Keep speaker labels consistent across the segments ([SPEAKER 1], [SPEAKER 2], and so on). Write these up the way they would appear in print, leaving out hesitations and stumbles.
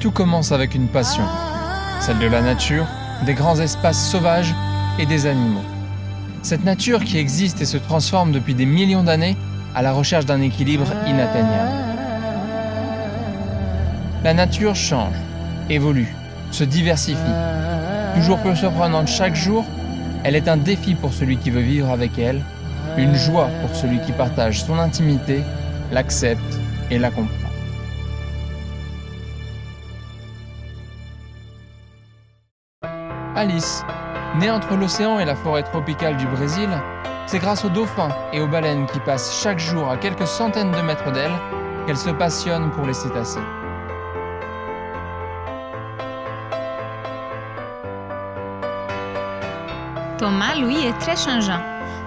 [SPEAKER 1] Tout commence avec une passion, celle de la nature, des grands espaces sauvages et des animaux. Cette nature qui existe et se transforme depuis des millions d'années à la recherche d'un équilibre inatteignable. La nature change, évolue, se diversifie. Toujours plus surprenante chaque jour, elle est un défi pour celui qui veut vivre avec elle, une joie pour celui qui partage son intimité, l'accepte et la comprend. Alice, née entre l'océan et la forêt tropicale du Brésil, c'est grâce aux dauphins et aux baleines qui passent chaque jour à quelques centaines de mètres d'elle qu'elle se passionne pour les cétacés.
[SPEAKER 2] Thomas, lui, est très changeant.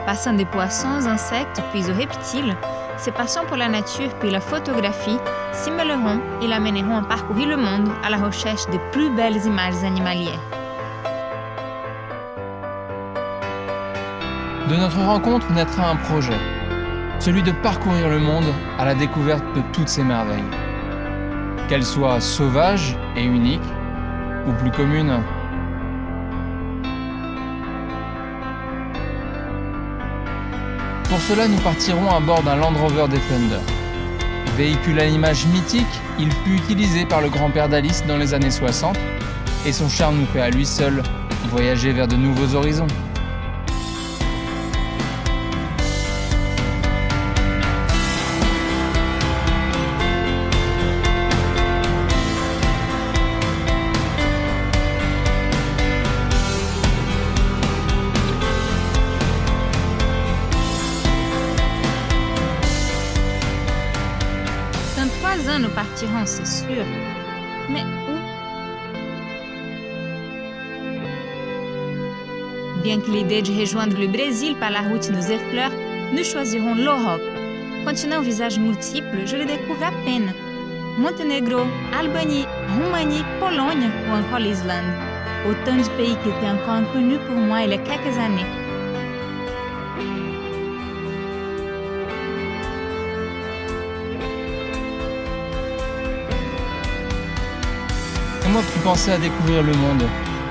[SPEAKER 2] Passant des poissons aux insectes puis aux reptiles, ses passions pour la nature puis la photographie s'y mêleront et l'amèneront à parcourir le monde à la recherche des plus belles images animalières.
[SPEAKER 1] De notre rencontre naîtra un projet, celui de parcourir le monde à la découverte de toutes ces merveilles. Qu'elles soient sauvages et uniques, ou plus communes. Pour cela, nous partirons à bord d'un Land Rover Defender. Véhicule à l'image mythique, il fut utilisé par le grand-père d'Alice dans les années 60, et son charme nous fait à lui seul voyager vers de nouveaux horizons.
[SPEAKER 2] Dans 3 ans, nous partirons, c'est sûr. Mais où? Bien que l'idée de rejoindre le Brésil par la route nous effleure, nous choisirons l'Europe. Continent au visage multiple, je le découvre à peine. Monténégro, Albanie, Roumanie, Pologne ou encore l'Islande. Autant de pays qui étaient encore inconnus pour moi il y a quelques années.
[SPEAKER 1] Et moi qui pensais à découvrir le monde,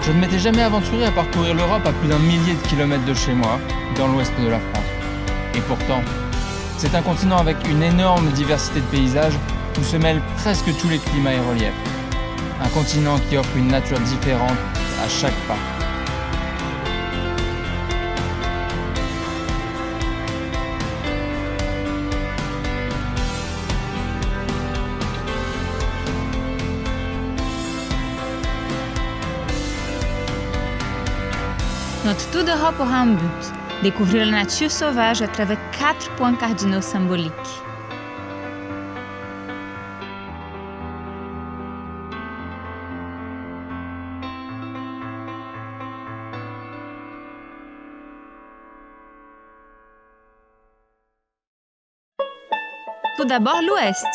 [SPEAKER 1] je ne m'étais jamais aventuré à parcourir l'Europe à plus d'1 millier de kilomètres de chez moi, dans l'ouest de la France. Et pourtant, c'est un continent avec une énorme diversité de paysages où se mêlent presque tous les climats et reliefs. Un continent qui offre une nature différente à chaque pas.
[SPEAKER 2] Notre tour d'Europe aura un but, découvrir la nature sauvage à travers 4 points cardinaux symboliques. Tout d'abord l'Ouest,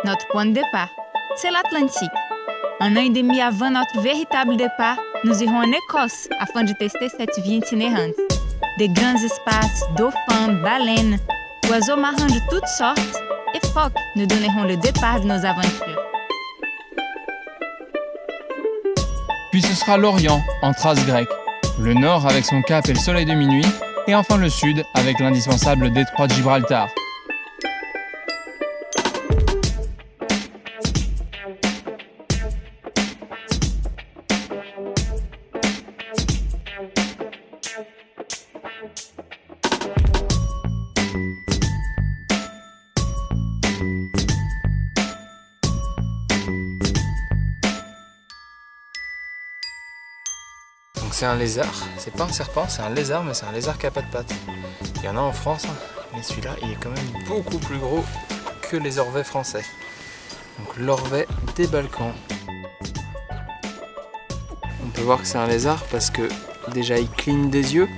[SPEAKER 2] notre point de départ, c'est l'Atlantique. 1 an et demi avant notre véritable départ, nous irons en Écosse afin de tester cette vie itinérante. Des grands espaces, dauphins, baleines, oiseaux marins de toutes sortes et phoques nous donneront le départ de nos aventures.
[SPEAKER 1] Puis ce sera l'Orient, en trace grecque, le Nord avec son cap et le soleil de minuit, et enfin le Sud avec l'indispensable détroit de Gibraltar.
[SPEAKER 3] Donc c'est un lézard, c'est pas un serpent, c'est un lézard, mais c'est un lézard qui a pas de pattes. Il y en a en France, mais celui-là il est quand même beaucoup plus gros que les orvets français. Donc l'orvet des Balkans. On peut voir que c'est un lézard parce que déjà il cligne des yeux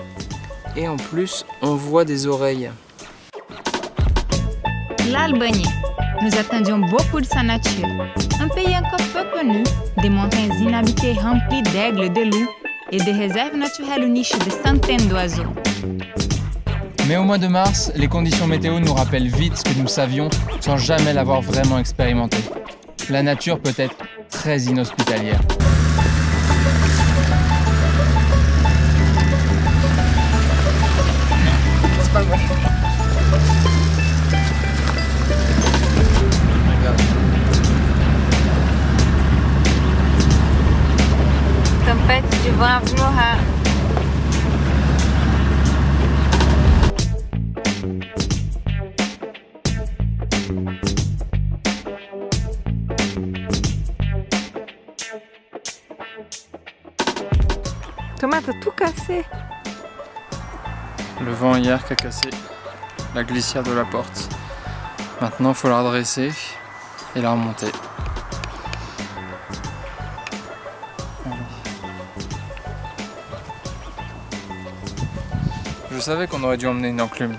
[SPEAKER 3] et en plus on voit des oreilles.
[SPEAKER 2] L'Albanie. Nous attendions beaucoup de sa nature. Un pays encore peu connu, des montagnes inhabitées remplies d'aigles, de loups et des réserves naturelles où nichent des centaines d'oiseaux.
[SPEAKER 1] Mais au mois de mars, les conditions météo nous rappellent vite ce que nous savions sans jamais l'avoir vraiment expérimenté. La nature peut être très inhospitalière.
[SPEAKER 3] C'est pas bon. Regarde.
[SPEAKER 2] Tempête de vent Flora. Thomas, t'as tout cassé.
[SPEAKER 3] Le vent hier qui a cassé la glissière de la porte. Maintenant, il faut la redresser et la remonter. Je savais qu'on aurait dû emmener une enclume.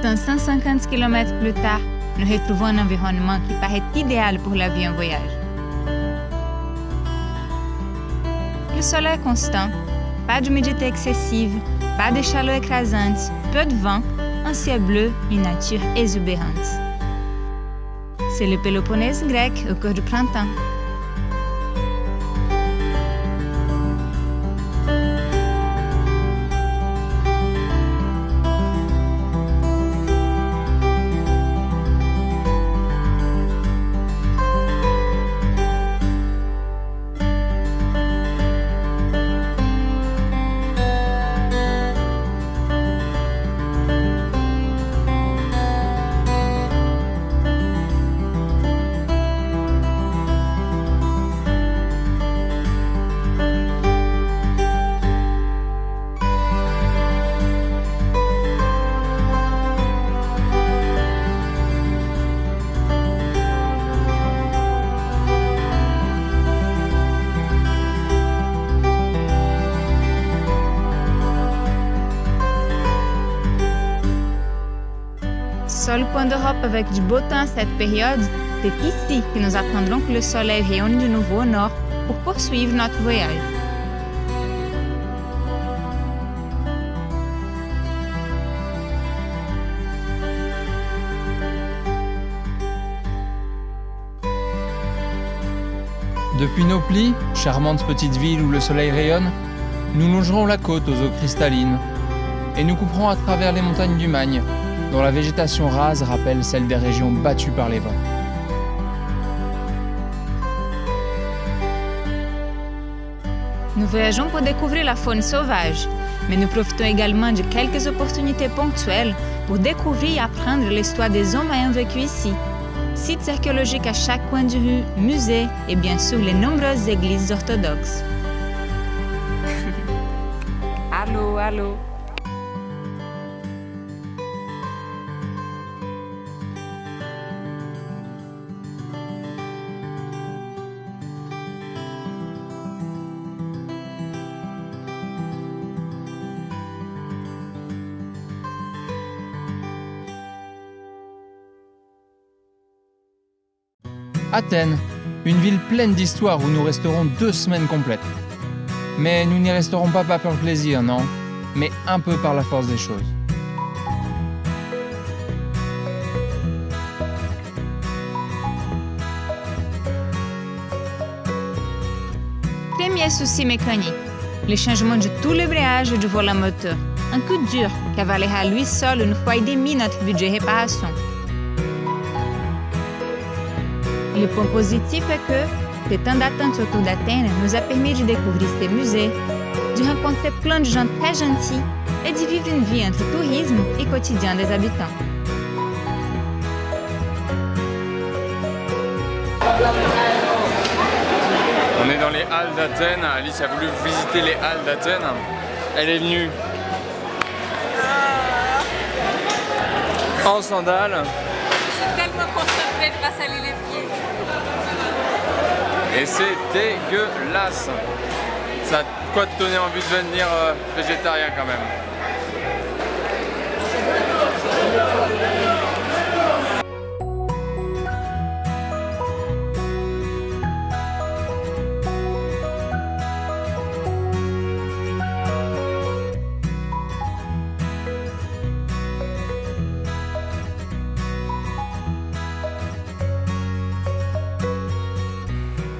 [SPEAKER 2] Dans 150 km plus tard, nous retrouvons un environnement qui paraît idéal pour la vie en voyage. Le soleil constant, pas d'humidité excessive, pas de chaleur écrasante, peu de vent, un ciel bleu, une nature exubérante. C'est le Péloponnèse grec au cœur du printemps. Seul point d'Europe avec du beau temps cette période, c'est ici que nous attendrons que le soleil rayonne de nouveau au nord pour poursuivre notre voyage.
[SPEAKER 1] Depuis Nauplie, charmante petite ville où le soleil rayonne, nous longerons la côte aux eaux cristallines et nous couperons à travers les montagnes du Magne, dont la végétation rase rappelle celle des régions battues par les vents.
[SPEAKER 2] Nous voyageons pour découvrir la faune sauvage, mais nous profitons également de quelques opportunités ponctuelles pour découvrir et apprendre l'histoire des hommes ayant vécu ici. Sites archéologiques à chaque coin de rue, musées et bien sûr les nombreuses églises orthodoxes. Allô, allô.
[SPEAKER 1] Athènes, une ville pleine d'histoire où nous resterons 2 semaines complètes. Mais nous n'y resterons pas par plaisir, non, mais un peu par la force des choses.
[SPEAKER 2] Premier souci mécanique, le changement de tout l'embrayage du volant moteur. Un coup dur qui avalera à lui seul 1,5 fois notre budget réparation. Le point positif est que le temps d'attente autour d'Athènes nous a permis de découvrir ces musées, de rencontrer plein de gens très gentils et de vivre une vie entre tourisme et quotidien des habitants.
[SPEAKER 3] On est dans les halles d'Athènes. Alice a voulu visiter les halles d'Athènes. Elle est venue
[SPEAKER 1] en sandales.
[SPEAKER 2] Je suis tellement concentrée de pas salir les pieds.
[SPEAKER 1] Et c'est dégueulasse. Ça a de quoi te donner envie de devenir végétarien quand même.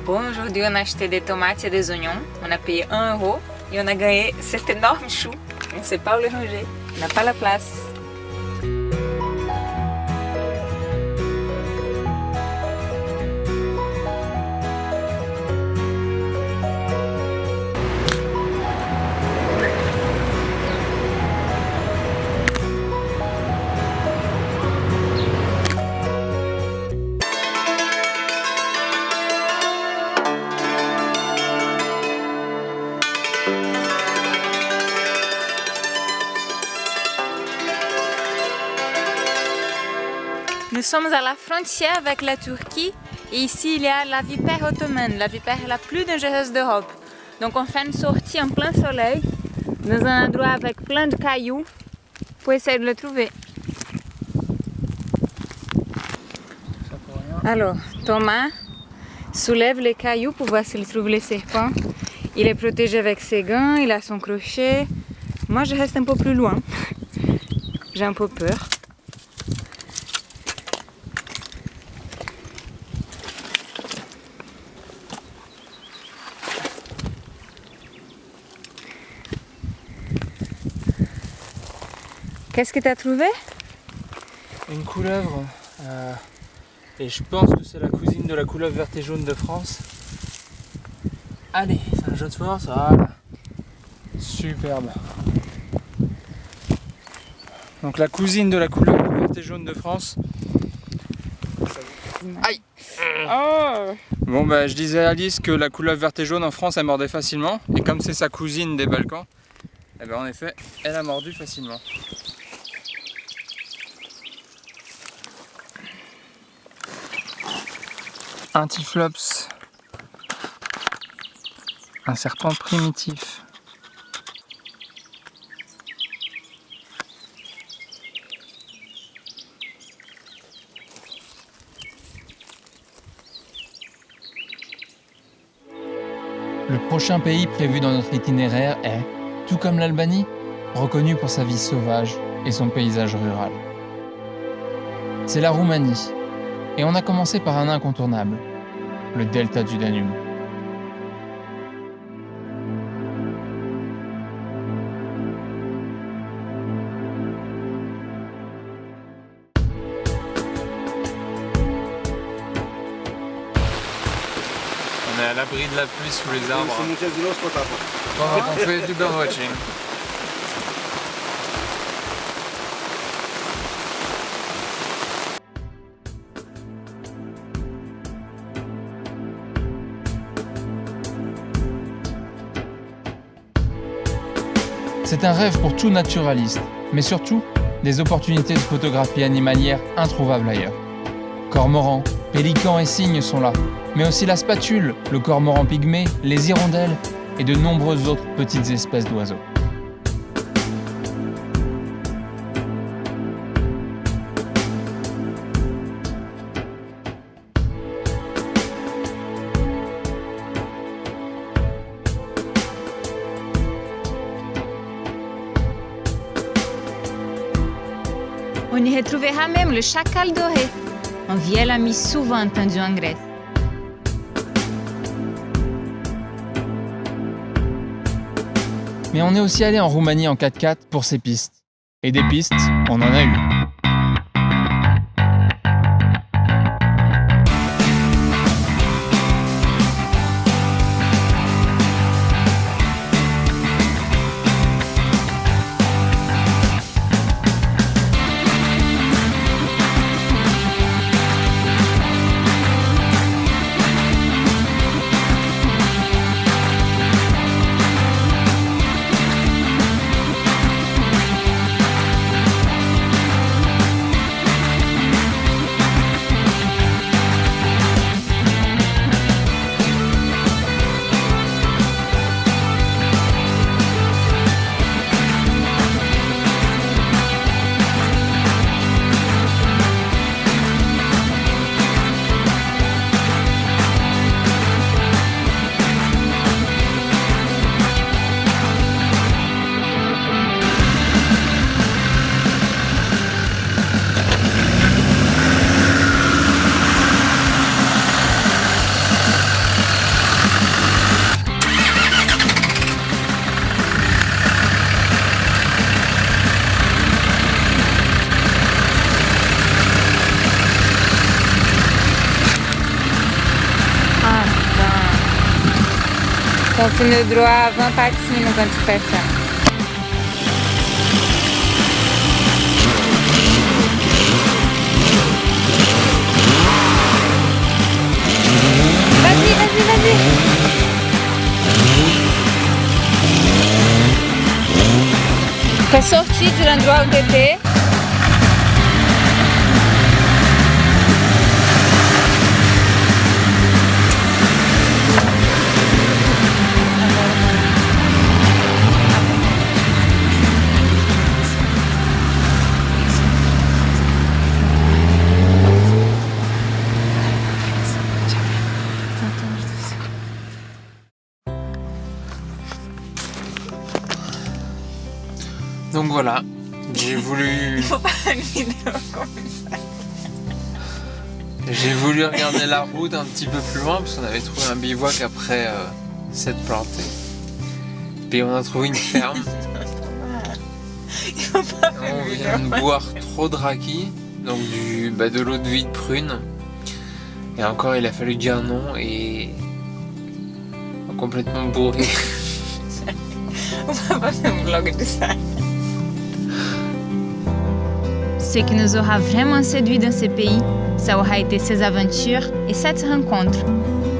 [SPEAKER 2] Bon, aujourd'hui on a acheté des tomates et des oignons. On a payé 1 € et on a gagné cet énorme chou. On ne sait pas où le ranger. On n'a pas la place. Nous sommes à la frontière avec la Turquie et ici il y a la vipère ottomane, la vipère la plus dangereuse d'Europe. Donc on fait une sortie en plein soleil dans un endroit avec plein de cailloux pour essayer de le trouver. Alors Thomas soulève les cailloux pour voir s'il trouve les serpents. Il est protégé avec ses gants, il a son crochet. Moi je reste un peu plus loin. J'ai un peu peur. Qu'est-ce que tu as trouvé?
[SPEAKER 1] Une couleuvre. Et je pense que c'est la cousine de la couleuvre verte et jaune de France. Allez, c'est un jeu de force. Voilà. Superbe. Donc la cousine de la couleuvre verte et jaune de France. Aïe!
[SPEAKER 2] Oh!
[SPEAKER 1] Bon bah je disais à Alice que la couleuvre verte et jaune en France elle mordait facilement. Et comme c'est sa cousine des Balkans, eh ben en effet elle a mordu facilement. Un Typhlops, un serpent primitif. Le prochain pays prévu dans notre itinéraire est, tout comme l'Albanie, reconnu pour sa vie sauvage et son paysage rural. C'est la Roumanie. Et on a commencé par un incontournable, le delta du Danube. On est à l'abri de la pluie sous les arbres. Pendant qu'on fait du birdwatching. C'est un rêve pour tout naturaliste, mais surtout des opportunités de photographie animalière introuvables ailleurs. Cormorans, pélicans et cygnes sont là, mais aussi la spatule, le cormoran pygmée, les hirondelles et de nombreuses autres petites espèces d'oiseaux.
[SPEAKER 2] On y retrouvera même le chacal doré, un vieil ami souvent entendu en Grèce.
[SPEAKER 1] Mais on est aussi allé en Roumanie en 4x4 pour ces pistes. Et des pistes, on en a eu.
[SPEAKER 2] Continue droit, 20 patins quand tu fais ça. Vas-y, vas-y, vas-y. Fais sortir de l'endroit où tu étais.
[SPEAKER 1] Donc voilà, j'ai voulu...
[SPEAKER 2] Il faut pas une vidéo comme ça.
[SPEAKER 1] J'ai voulu regarder la route un petit peu plus loin parce qu'on avait trouvé un bivouac après s'être planté. Puis on a trouvé une ferme.
[SPEAKER 2] Il faut pas
[SPEAKER 1] On vient de boire trop de raki, donc de l'eau de vie de prune. Et encore il a fallu dire non et complètement bourré.
[SPEAKER 2] On va pas faire un vlog de ça. Ce qui nous aura vraiment séduit dans ces pays, ça aura été ces aventures et cette rencontre,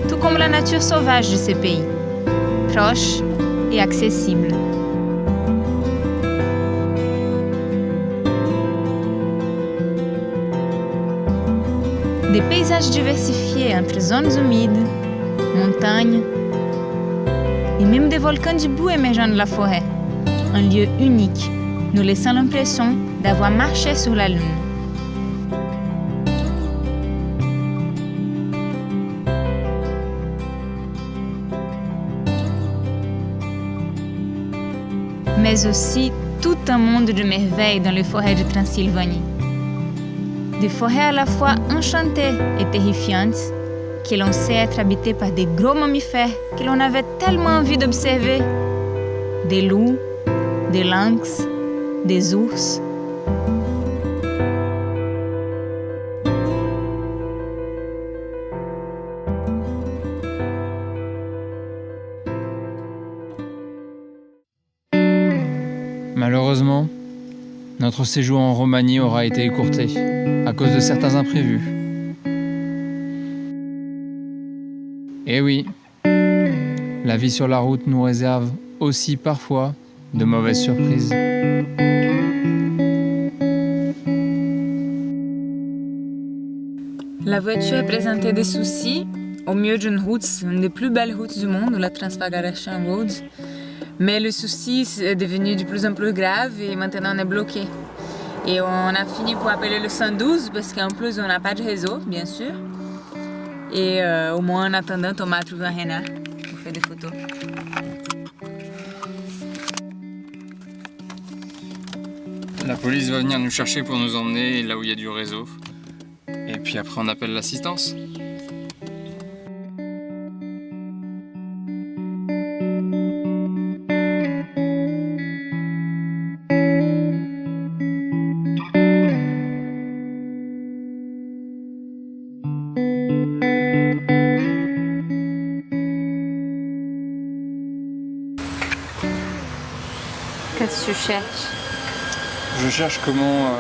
[SPEAKER 2] tout comme la nature sauvage de ces pays, proche et accessible. Des paysages diversifiés entre zones humides, montagnes et même des volcans du bout émergeant de la forêt. Un lieu unique, nous laissant l'impression d'avoir marché sur la Lune. Mais aussi tout un monde de merveilles dans les forêts de Transylvanie. Des forêts à la fois enchantées et terrifiantes, que l'on sait être habitées par des gros mammifères que l'on avait tellement envie d'observer. Des loups, des lynx, des ours.
[SPEAKER 1] Malheureusement, notre séjour en Roumanie aura été écourté à cause de certains imprévus. Et oui, la vie sur la route nous réserve aussi parfois de mauvaises surprises.
[SPEAKER 2] La voiture présentait des soucis au milieu d'une route, une des plus belles routes du monde, la Transfagarașan Road. Mais le souci est devenu de plus en plus grave et maintenant on est bloqué. Et on a fini pour appeler le 112 parce qu'en plus on n'a pas de réseau, bien sûr. Et au moins en attendant, Thomas a trouvé un renard pour faire des photos.
[SPEAKER 1] La police va venir nous chercher pour nous emmener là où il y a du réseau. Et puis après on appelle l'assistance.
[SPEAKER 2] Qu'est-ce que tu cherches?
[SPEAKER 1] Je cherche comment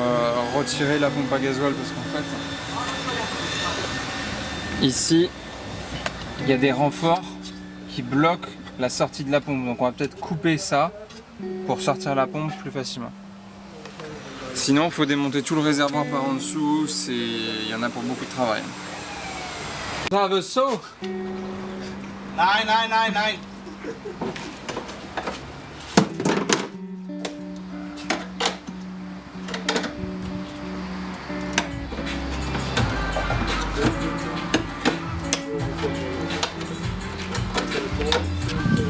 [SPEAKER 1] retirer la pompe à gasoil parce qu'en fait, ici, il y a des renforts qui bloquent la sortie de la pompe. Donc on va peut-être couper ça pour sortir la pompe plus facilement. Sinon, il faut démonter tout le réservoir par en dessous. Il y en a pour beaucoup de travail. Have a saw?
[SPEAKER 4] Nein.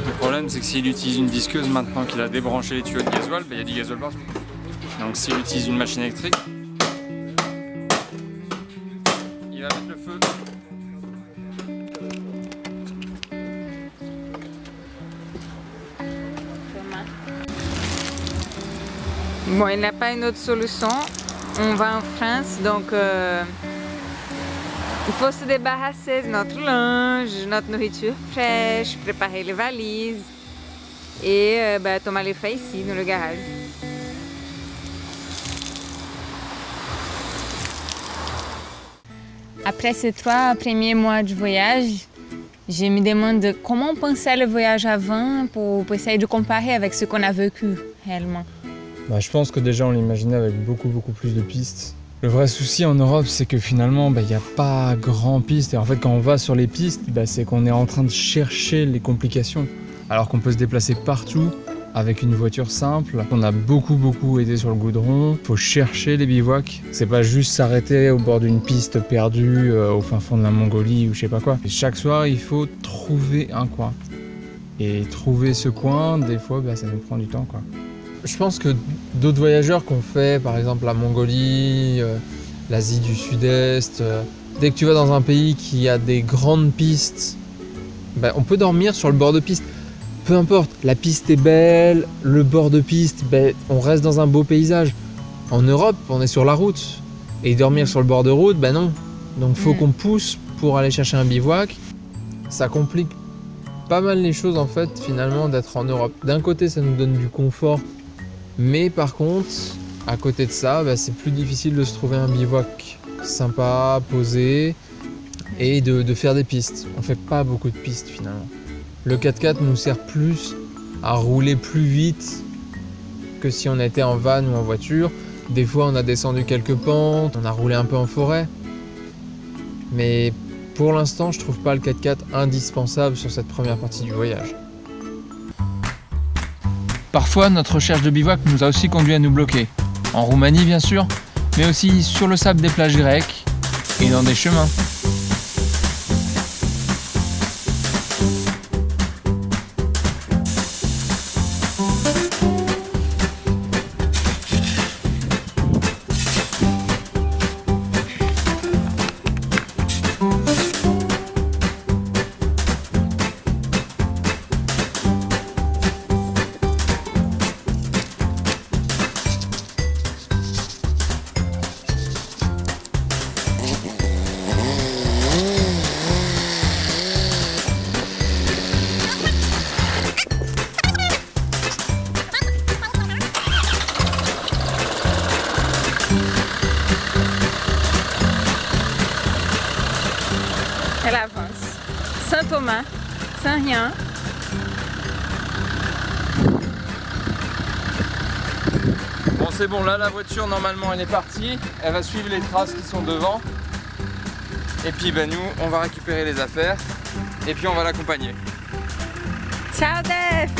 [SPEAKER 1] Le problème, c'est que s'il utilise une disqueuse maintenant qu'il a débranché les tuyaux de gasoil, il y a du gasoil partout. Donc s'il utilise une machine électrique, il va mettre le feu.
[SPEAKER 2] Bon, il n'y a pas une autre solution. On va en France, donc Il faut se débarrasser de notre linge, notre nourriture fraîche, préparer les valises et Thomas les fait ici, dans le garage. Après ces 3 premiers mois de voyage, je me demande comment on pensait le voyage avant pour essayer de comparer avec ce qu'on a vécu réellement.
[SPEAKER 1] Je pense que déjà on l'imaginait avec beaucoup plus de pistes. Le vrai souci en Europe, c'est que finalement, il n'y a pas grand pistes. Et en fait, quand on va sur les pistes, c'est qu'on est en train de chercher les complications. Alors qu'on peut se déplacer partout avec une voiture simple. On a beaucoup été sur le goudron. Il faut chercher les bivouacs. C'est pas juste s'arrêter au bord d'une piste perdue au fin fond de la Mongolie ou je sais pas quoi. Et chaque soir, il faut trouver un coin. Et trouver ce coin, des fois, ça nous prend du temps, quoi. Je pense que d'autres voyageurs qui ont fait, par exemple, la Mongolie, l'Asie du Sud-Est, dès que tu vas dans un pays qui a des grandes pistes, on peut dormir sur le bord de piste. Peu importe, la piste est belle, le bord de piste, on reste dans un beau paysage. En Europe, on est sur la route. Et dormir sur le bord de route, non. Donc faut qu'on pousse pour aller chercher un bivouac. Ça complique pas mal les choses en fait, finalement, d'être en Europe. D'un côté, ça nous donne du confort. Mais par contre, à côté de ça, c'est plus difficile de se trouver un bivouac sympa, posé et de faire des pistes. On fait pas beaucoup de pistes finalement. Le 4x4 nous sert plus à rouler plus vite que si on était en van ou en voiture. Des fois, on a descendu quelques pentes, on a roulé un peu en forêt. Mais pour l'instant, je trouve pas le 4x4 indispensable sur cette première partie du voyage. Parfois, notre recherche de bivouac nous a aussi conduit à nous bloquer. En Roumanie, bien sûr, mais aussi sur le sable des plages grecques et dans des chemins. Elle avance, sans Thomas, sans rien. Bon, c'est bon, là la voiture normalement elle est partie, elle va suivre les traces qui sont devant. Et puis nous, on va récupérer les affaires et puis on va l'accompagner. Ciao Dave!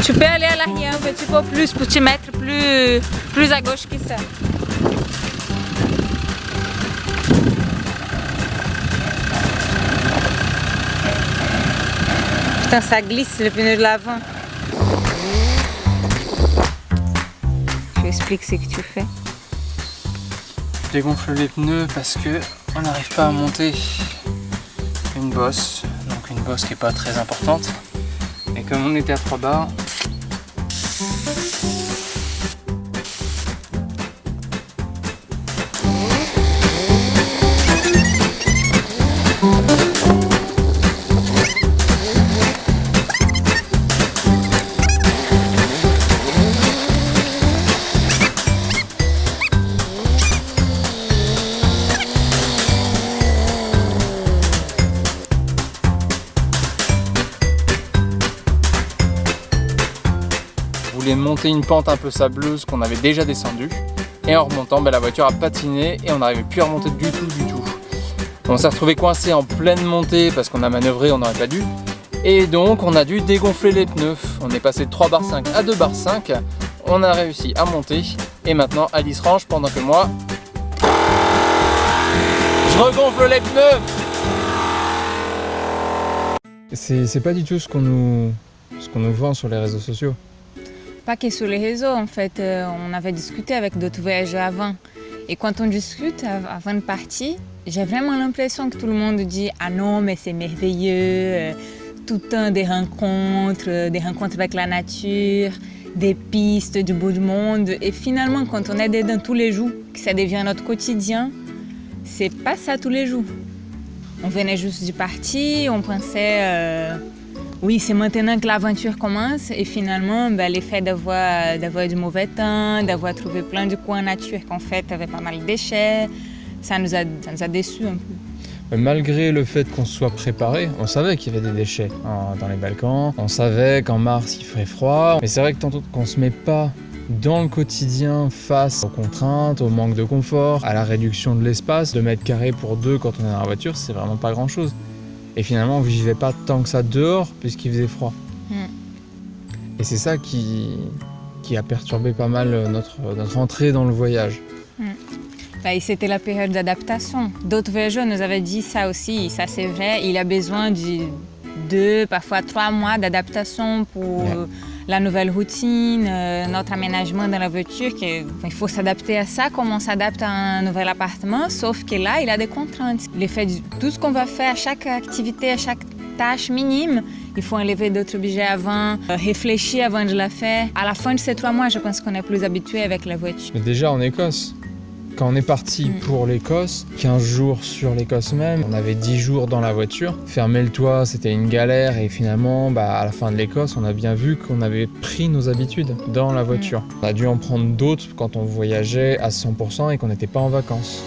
[SPEAKER 1] Tu peux aller à l'arrière un petit peu plus pour te mettre plus à gauche que ça. Putain, ça glisse le pneu de l'avant. Je t'explique ce que tu fais. Je dégonfle les pneus parce que on n'arrive pas à monter une bosse. Donc une bosse qui n'est pas très importante. Et comme on était à 3 bars, on voulait monter une pente un peu sableuse qu'on avait déjà descendue. Et en remontant, la voiture a patiné et on n'arrivait plus à remonter du tout. On s'est retrouvé coincé en pleine montée parce qu'on a manœuvré, on n'aurait pas dû. Et donc on a dû dégonfler les pneus. On est passé de 3 bar 5 à 2 bar 5. On a réussi à monter. Et maintenant Alice range pendant que moi, je regonfle les pneus. C'est pas du tout ce qu'on nous vend sur les réseaux sociaux. Pas que sur les réseaux, en fait. On avait discuté avec d'autres voyageurs avant.
[SPEAKER 2] Et quand on discute avant de partir, j'ai vraiment l'impression que tout le monde dit « Ah non, mais c'est merveilleux, tout le temps des rencontres avec la nature, des pistes du bout du monde. » Et finalement, quand on est dedans tous les jours, que ça devient notre quotidien, c'est pas ça tous les jours. On venait juste du parti, on pensait oui, c'est maintenant que l'aventure commence. Et finalement, l'effet d'avoir du mauvais temps, d'avoir trouvé plein de coins nature qu'en fait avait pas mal de déchets, ça nous a déçus un peu.
[SPEAKER 1] Malgré le fait qu'on se soit préparé, on savait qu'il y avait des déchets dans les Balkans, on savait qu'en mars il ferait froid, mais c'est vrai que tant qu'on se met pas dans le quotidien face aux contraintes, au manque de confort, à la réduction de l'espace, 2 mètres carrés pour 2 quand on est dans la voiture, c'est vraiment pas grand chose. Et finalement on vivait pas tant que ça dehors puisqu'il faisait froid. Et c'est ça qui a perturbé pas mal notre entrée dans le voyage.
[SPEAKER 2] Et c'était la période d'adaptation. D'autres voyageurs nous avaient dit ça aussi, ça c'est vrai, il a besoin de 2, parfois 3 mois d'adaptation pour la nouvelle routine, notre aménagement dans la voiture. Il faut s'adapter à ça comme on s'adapte à un nouvel appartement, sauf que là, il a des contraintes. Le fait de tout ce qu'on va faire, à chaque activité, à chaque tâche minime, il faut enlever d'autres objets avant, réfléchir avant de la faire. À la fin de ces 3 mois, je pense qu'on est plus habitué avec la voiture.
[SPEAKER 1] Mais déjà en Écosse, quand on est parti pour l'Écosse, 15 jours sur l'Écosse même, on avait 10 jours dans la voiture. Fermer le toit, c'était une galère et finalement, à la fin de l'Écosse, on a bien vu qu'on avait pris nos habitudes dans la voiture. On a dû en prendre d'autres quand on voyageait à 100% et qu'on n'était pas en vacances.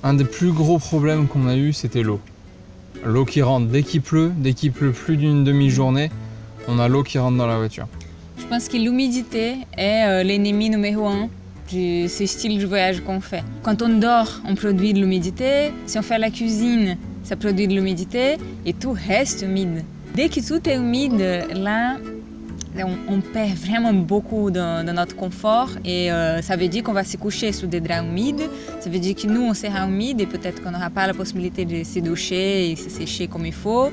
[SPEAKER 1] Un des plus gros problèmes qu'on a eu, c'était l'eau. L'eau qui rentre dès qu'il pleut plus d'une demi-journée, on a l'eau qui rentre dans la voiture.
[SPEAKER 2] Je pense que l'humidité est l'ennemi numéro 1 de ce style de voyage qu'on fait. Quand on dort, on produit de l'humidité. Si on fait la cuisine, ça produit de l'humidité et tout reste humide. Dès que tout est humide, là, on perd vraiment beaucoup dans notre confort et ça veut dire qu'on va se coucher sous des draps humides, ça veut dire que nous on sera humide et peut-être qu'on n'aura pas la possibilité de se doucher et se sécher comme il faut.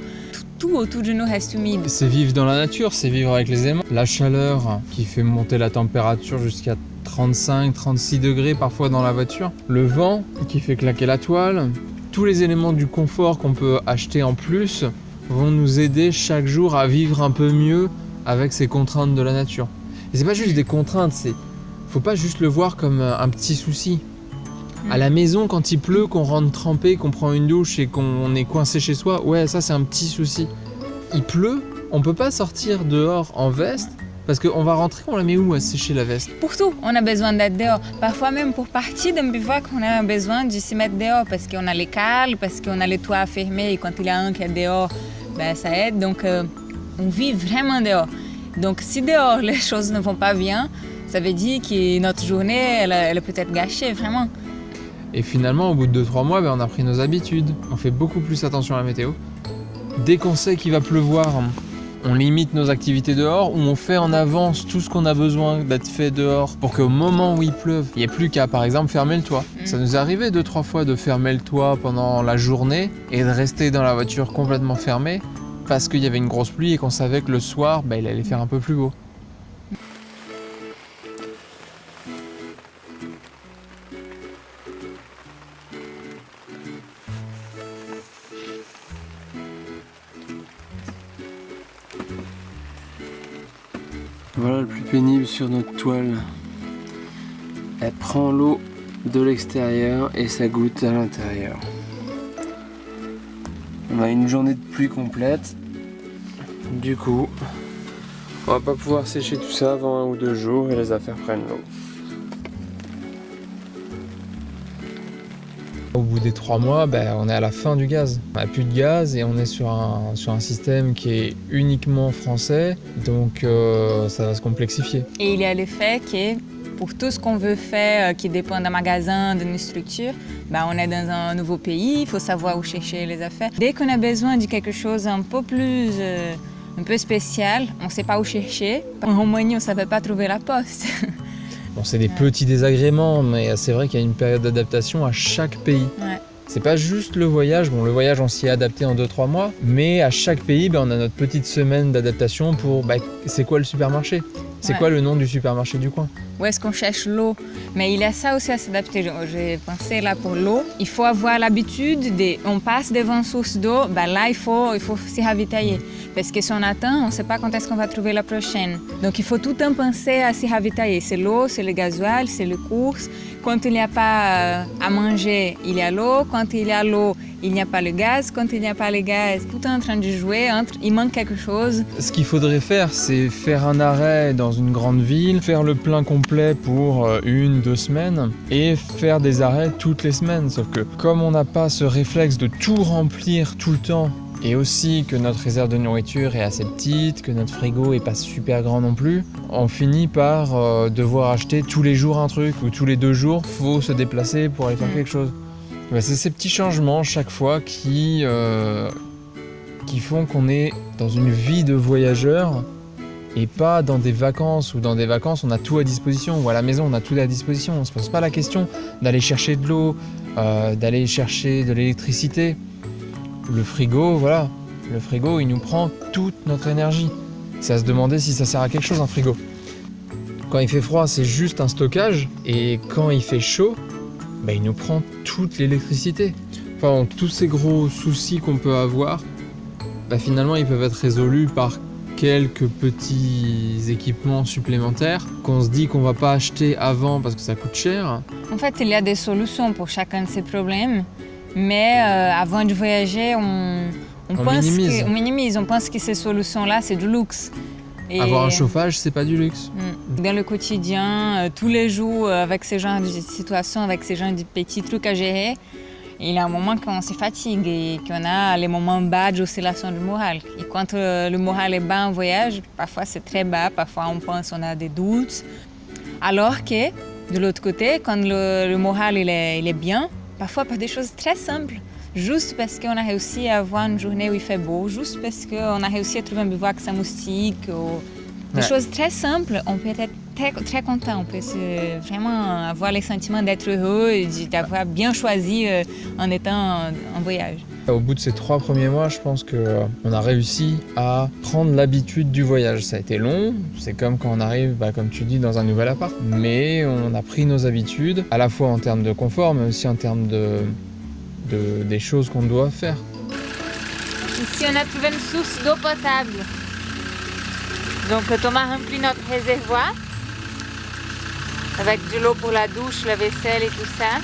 [SPEAKER 2] Tout autour de nous reste humide.
[SPEAKER 1] C'est vivre dans la nature, c'est vivre avec les éléments. La chaleur qui fait monter la température jusqu'à 35, 36 degrés parfois dans la voiture. Le vent qui fait claquer la toile. Tous les éléments du confort qu'on peut acheter en plus vont nous aider chaque jour à vivre un peu mieux avec ces contraintes de la nature. Et c'est pas juste des contraintes, faut pas juste le voir comme un petit souci. À la maison, quand il pleut, qu'on rentre trempé, qu'on prend une douche et qu'on est coincé chez soi, ouais, ça c'est un petit souci. Il pleut, on peut pas sortir dehors en veste parce qu'on va rentrer, on la met où à sécher la veste?
[SPEAKER 2] Pour tout, on a besoin d'être dehors. Parfois même pour partir d'un bivouac, on a besoin de se mettre dehors parce qu'on a les cales, parce qu'on a les toits fermés et quand il y a un qui est dehors, ça aide. Donc on vit vraiment dehors. Donc si dehors les choses ne vont pas bien, ça veut dire que notre journée, elle peut être gâchée, vraiment.
[SPEAKER 1] Et finalement, au bout de 2-3 mois, on a pris nos habitudes. On fait beaucoup plus attention à la météo. Dès qu'on sait qu'il va pleuvoir, on limite nos activités dehors ou on fait en avance tout ce qu'on a besoin d'être fait dehors pour qu'au moment où il pleuve, il n'y ait plus qu'à, par exemple, fermer le toit. Ça nous est arrivé 2-3 fois de fermer le toit pendant la journée et de rester dans la voiture complètement fermée. parce qu'il y avait une grosse pluie et qu'on savait que le soir, il allait faire un peu plus beau.
[SPEAKER 3] Voilà le plus pénible sur notre toile. Elle prend l'eau de l'extérieur et ça goutte à l'intérieur. On a une journée de pluie complète. Du coup, on va pas pouvoir sécher tout ça avant 1 ou 2 jours et les affaires prennent l'eau.
[SPEAKER 1] Au bout des 3 mois, on est à la fin du gaz. On n'a plus de gaz et on est sur un système qui est uniquement français, donc ça va se complexifier.
[SPEAKER 2] Et il y a le fait que pour tout ce qu'on veut faire qui dépend d'un magasin, d'une structure, on est dans un nouveau pays, il faut savoir où chercher les affaires. Dès qu'on a besoin de quelque chose un peu plus, un peu spécial, on ne sait pas où chercher. En Roumanie, on ne savait pas trouver la poste.
[SPEAKER 1] Bon, c'est des petits désagréments, mais c'est vrai qu'il y a une période d'adaptation à chaque pays.
[SPEAKER 2] Ouais.
[SPEAKER 1] C'est pas juste le voyage. Bon, le voyage, on s'y est adapté en 2-3 mois, mais à chaque pays, on a notre petite semaine d'adaptation pour c'est quoi le supermarché ? C'est quoi le nom du supermarché du coin ?
[SPEAKER 2] Où est-ce qu'on cherche l'eau? Mais il y a ça aussi à s'adapter. J'ai pensé là pour l'eau, il faut avoir l'habitude on passe devant une source d'eau, là il faut s'y ravitailler. Parce que si on attend, on ne sait pas quand est-ce qu'on va trouver la prochaine. Donc il faut tout le temps penser à s'y ravitailler. C'est l'eau, c'est le gasoil, c'est les courses. Quand il n'y a pas à manger, il y a l'eau. Quand il y a l'eau, il n'y a pas le gaz. Quand il n'y a pas le gaz, tout est en train de jouer. Il manque quelque chose.
[SPEAKER 1] Ce qu'il faudrait faire, c'est faire un arrêt dans une grande ville, faire le plein complet pour 1-2 semaines et faire des arrêts toutes les semaines. Sauf que comme on n'a pas ce réflexe de tout remplir tout le temps, et aussi que notre réserve de nourriture est assez petite, que notre frigo est pas super grand non plus, on finit par devoir acheter tous les jours un truc, ou tous les 2 jours, faut se déplacer pour aller faire quelque chose. C'est ces petits changements chaque fois qui font qu'on est dans une vie de voyageur et pas dans des vacances, où dans des vacances on a tout à disposition, ou à la maison on a tout à disposition. On se pose pas la question d'aller chercher de l'eau, d'aller chercher de l'électricité. Le frigo, le frigo il nous prend toute notre énergie. C'est à se demander si ça sert à quelque chose un frigo. Quand il fait froid, c'est juste un stockage, et quand il fait chaud, il nous prend toute l'électricité. Enfin, tous ces gros soucis qu'on peut avoir, finalement ils peuvent être résolus par quelques petits équipements supplémentaires qu'on se dit qu'on va pas acheter avant parce que ça coûte cher.
[SPEAKER 2] En fait, il y a des solutions pour chacun de ces problèmes. Mais avant de voyager, on minimise. On pense que ces solutions-là, c'est du luxe.
[SPEAKER 1] Et avoir un chauffage, c'est pas du luxe.
[SPEAKER 2] Dans le quotidien, tous les jours, avec ce genre de situation, avec ce genre de petits trucs à gérer, il y a un moment qu'on se fatigue et qu'on a les moments bas d'oscillation du moral. Et quand le moral est bas en voyage, parfois c'est très bas, parfois on pense qu'on a des doutes. Alors que, de l'autre côté, quand le moral il est bien, parfois par des choses très simples, juste parce qu'on a réussi à avoir une journée où il fait beau, juste parce qu'on a réussi à trouver un bivouac sans moustiques, ou des choses très simples, on peut être très, très content, on peut vraiment avoir le sentiment d'être heureux et d'avoir bien choisi en étant en voyage.
[SPEAKER 1] Au bout de ces 3 premiers mois, je pense qu'on a réussi à prendre l'habitude du voyage. Ça a été long, c'est comme quand on arrive, comme tu dis, dans un nouvel appart. Mais on a pris nos habitudes, à la fois en termes de confort, mais aussi en termes des choses qu'on doit faire.
[SPEAKER 2] Ici, on a trouvé une source d'eau potable. Donc Thomas remplit notre réservoir avec de l'eau pour la douche, la vaisselle et tout ça.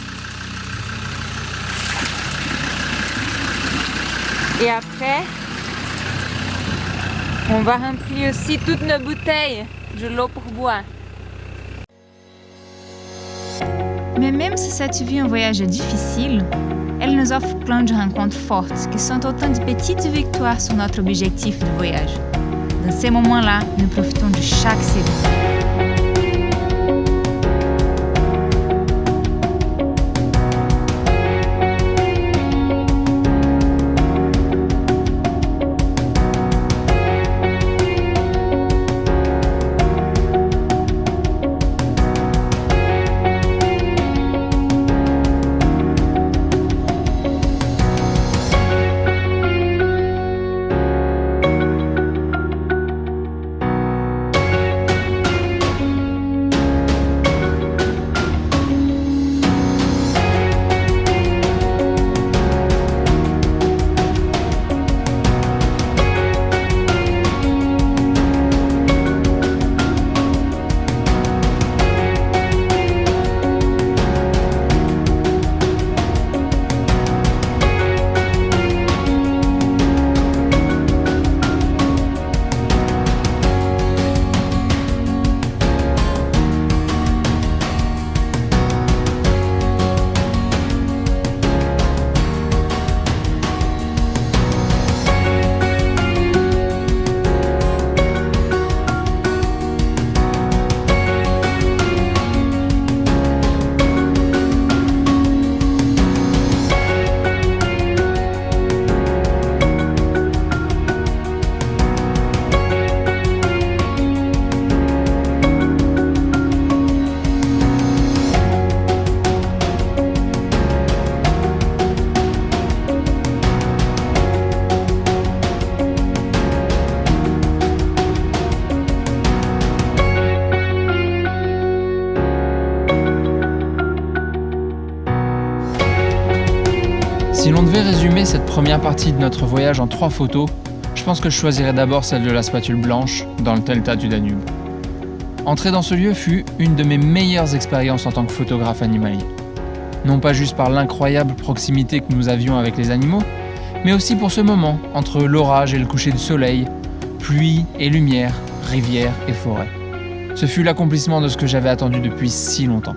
[SPEAKER 2] Et après, on va remplir aussi toutes nos bouteilles de l'eau pour boire. Mais même si cette vie en voyage est difficile, elle nous offre plein de rencontres fortes qui sont autant de petites victoires sur notre objectif de voyage. Dans ces moments-là, nous profitons de chaque série.
[SPEAKER 1] Si l'on devait résumer cette première partie de notre voyage en 3 photos, je pense que je choisirais d'abord celle de la spatule blanche dans le delta du Danube. Entrer dans ce lieu fut une de mes meilleures expériences en tant que photographe animalier. Non pas juste par l'incroyable proximité que nous avions avec les animaux, mais aussi pour ce moment entre l'orage et le coucher du soleil, pluie et lumière, rivière et forêt. Ce fut l'accomplissement de ce que j'avais attendu depuis si longtemps.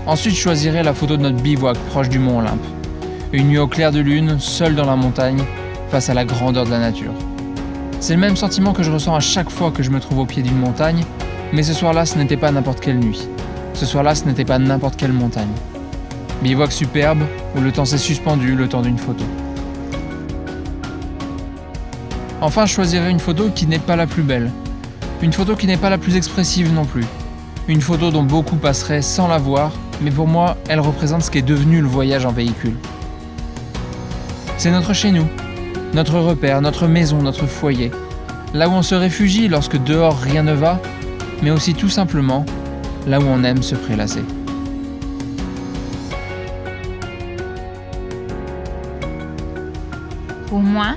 [SPEAKER 1] Ensuite, je choisirai la photo de notre bivouac proche du mont Olympe. Une nuit au clair de lune, seul dans la montagne, face à la grandeur de la nature. C'est le même sentiment que je ressens à chaque fois que je me trouve au pied d'une montagne, mais ce soir-là, ce n'était pas n'importe quelle nuit. Ce soir-là, ce n'était pas n'importe quelle montagne. Bivouac superbe, où le temps s'est suspendu le temps d'une photo. Enfin, je choisirai une photo qui n'est pas la plus belle. Une photo qui n'est pas la plus expressive non plus. Une photo dont beaucoup passeraient sans la voir, mais pour moi, elle représente ce qu'est devenu le voyage en véhicule. C'est notre chez nous, notre repère, notre maison, notre foyer. Là où on se réfugie lorsque dehors rien ne va, mais aussi tout simplement là où on aime se prélasser.
[SPEAKER 2] Pour moi,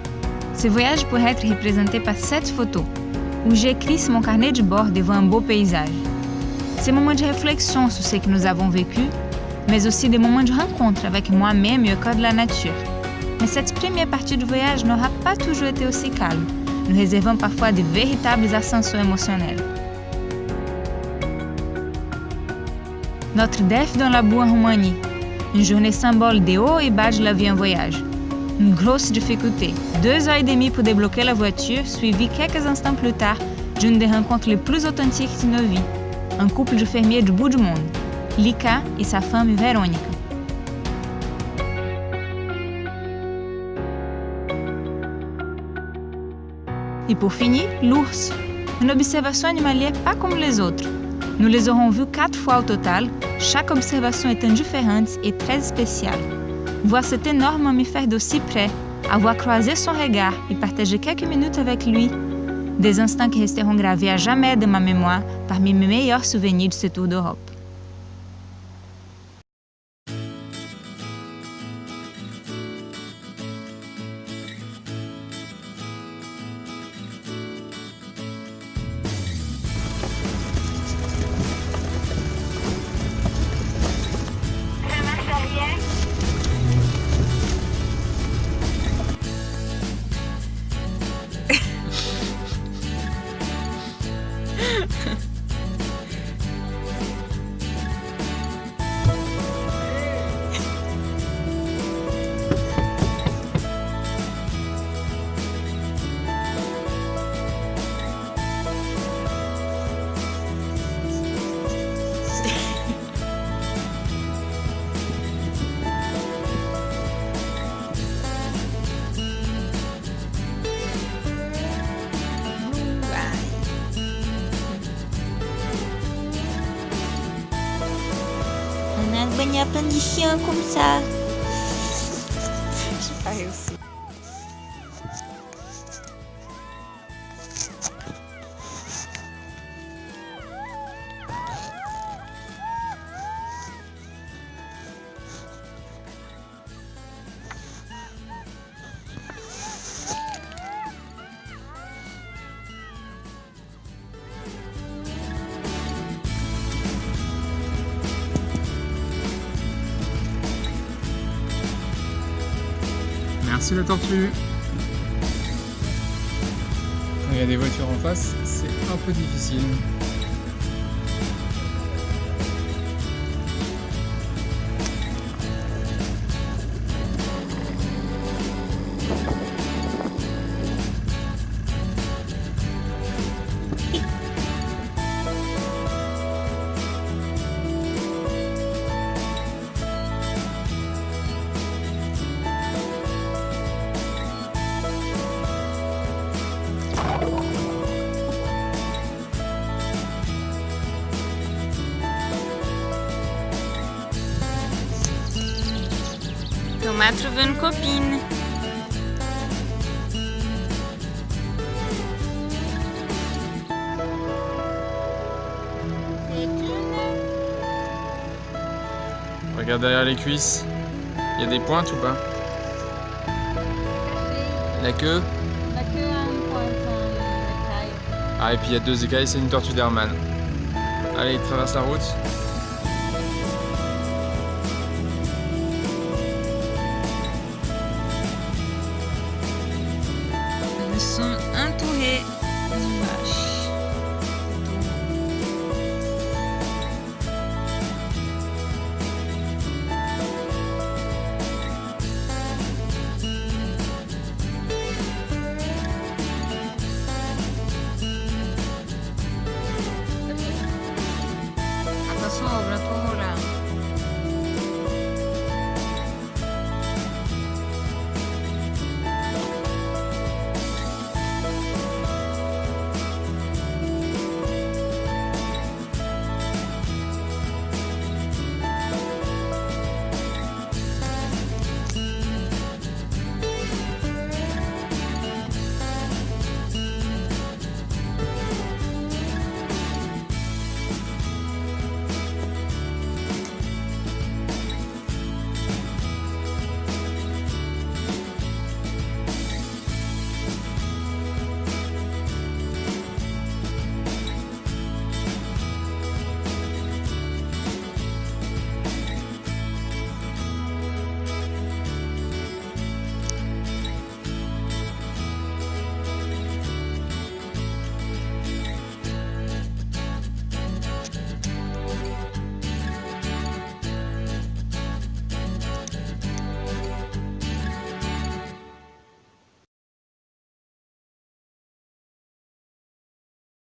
[SPEAKER 2] ce voyage pourrait être représenté par 7 photos, où j'écris sur mon carnet de bord devant un beau paysage. Ces moments de réflexion sur ce que nous avons vécu, mais aussi des moments de rencontre avec moi-même et au cœur de la nature. Mais cette première partie du voyage n'aura pas toujours été aussi calme. Nous réservons parfois de véritables ascensions émotionnelles. Notre DEF dans la boue en Roumanie, une journée symbole des hauts et bas de la vie en voyage. Une grosse difficulté, 2h30 pour débloquer la voiture, suivi quelques instants plus tard d'une des rencontres les plus authentiques de nos vies. Un couple de fermiers du bout du monde, Lika et sa femme Véronique. Et pour finir, l'ours, une observation animalière pas comme les autres. Nous les aurons vus 4 fois au total, chaque observation étant différente et très spéciale. Voir cet énorme mammifère d'aussi près, avoir croisé son regard et partagé quelques minutes avec lui, des instants qui resteront gravés à jamais dans ma mémoire parmi mes meilleurs souvenirs de ce tour d'Europe.
[SPEAKER 4] On a banyak plein de chiens comme ça.
[SPEAKER 2] J'ai pas réussi.
[SPEAKER 1] Merci la tortue. Quand il y a des voitures en face, c'est un peu difficile.
[SPEAKER 2] Thomas trouvé une copine.
[SPEAKER 1] Regarde derrière les cuisses. Il y a des pointes ou pas? La queue?
[SPEAKER 4] La queue a une pointe en écaille.
[SPEAKER 1] Ah, et puis il y a 2 écailles, c'est une tortue d'Hermann. Allez, il traverse la route.